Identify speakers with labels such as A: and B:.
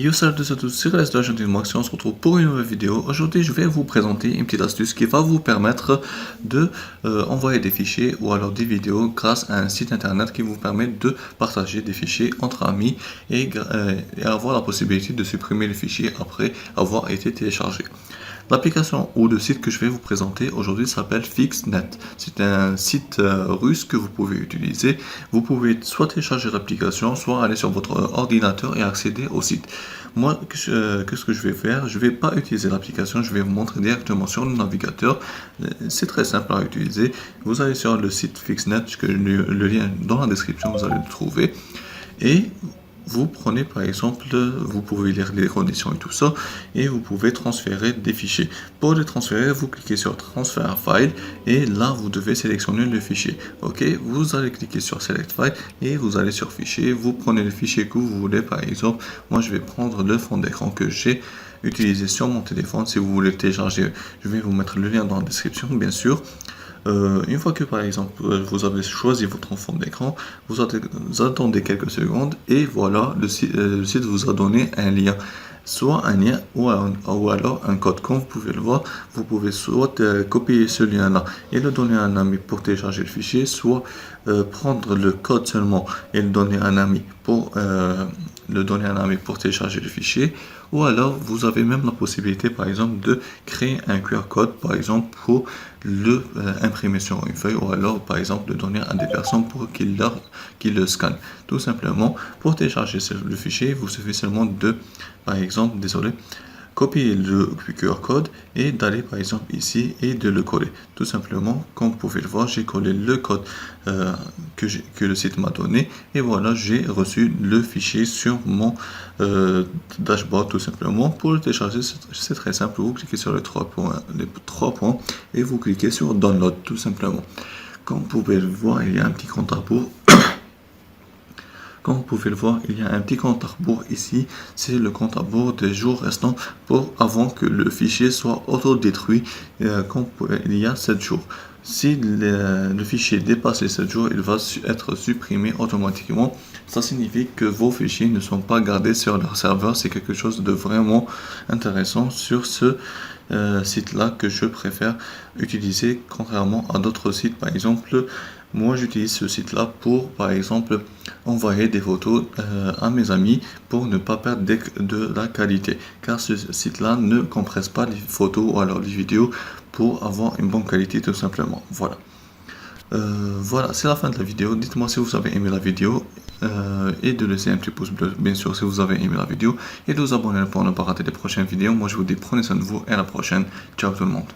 A: Yo, salut à tous, c'est Reste de la Gentille Max et on se retrouve pour une nouvelle vidéo. Aujourd'hui, je vais vous présenter une petite astuce qui va vous permettre de envoyer des fichiers ou alors des vidéos grâce à un site internet qui vous permet de partager des fichiers entre amis et avoir la possibilité de supprimer les fichiers après avoir été téléchargés. L'application ou le site que je vais vous présenter aujourd'hui s'appelle Fixnet. C'est un site russe que vous pouvez utiliser. Vous pouvez soit télécharger l'application, soit aller sur votre ordinateur et accéder au site. Moi, qu'est-ce que je vais faire? Je ne vais pas utiliser l'application, je vais vous montrer directement sur le navigateur. C'est très simple à utiliser. Vous allez sur le site Fixnet, le lien dans la description, vous allez le trouver. Et vous prenez par exemple, vous pouvez lire les conditions et tout ça, et vous pouvez transférer des fichiers. Pour les transférer, vous cliquez sur Transfer File, et là vous devez sélectionner le fichier. Ok, vous allez cliquer sur Select File, et vous allez sur Fichier, vous prenez le fichier que vous voulez. Par exemple, moi je vais prendre le fond d'écran que j'ai utilisé sur mon téléphone. Si vous voulez le télécharger, je vais vous mettre le lien dans la description, bien sûr. Une fois que par exemple vous avez choisi votre fond d'écran, vous attendez quelques secondes et voilà, le site vous a donné un lien, soit un lien ou alors un code. Comme vous pouvez le voir, vous pouvez soit copier ce lien là et le donner à un ami pour télécharger le fichier, soit prendre le code seulement et le donner à un ami pour télécharger le fichier, ou alors vous avez même la possibilité par exemple de créer un QR code par exemple pour le imprimer sur une feuille, ou alors par exemple le donner à des personnes pour qu'ils le scannent. Tout simplement, pour télécharger le fichier, vous suffit seulement de, par exemple, copier le QR code et d'aller par exemple ici et de le coller. Tout simplement, comme vous pouvez le voir, j'ai collé le code que le site m'a donné, et voilà, j'ai reçu le fichier sur mon dashboard. Tout simplement, pour le télécharger, c'est très simple. Vous cliquez sur les trois points et vous cliquez sur Download, tout simplement. Comme vous pouvez le voir, il y a un petit compte à rebours. Comme vous pouvez le voir, il y a un petit compte à rebours ici. C'est le compte à rebours des jours restants avant que le fichier soit auto-détruit. Il y a 7 jours. Si le fichier dépasse les 7 jours, il va être supprimé automatiquement. Ça signifie que vos fichiers ne sont pas gardés sur leur serveur. C'est quelque chose de vraiment intéressant sur ce site-là que je préfère utiliser, contrairement à d'autres sites. Par exemple, moi j'utilise ce site-là pour, par exemple, envoyer des photos à mes amis pour ne pas perdre de la qualité, car ce site-là ne compresse pas les photos ou alors les vidéos pour avoir une bonne qualité, tout simplement. Voilà. Voilà, c'est la fin de la vidéo. Dites-moi si vous avez aimé la vidéo et de laisser un petit pouce bleu, bien sûr, si vous avez aimé la vidéo, et de vous abonner pour ne pas rater les prochaines vidéos. Moi, je vous dis prenez soin de vous et à la prochaine. Ciao tout le monde.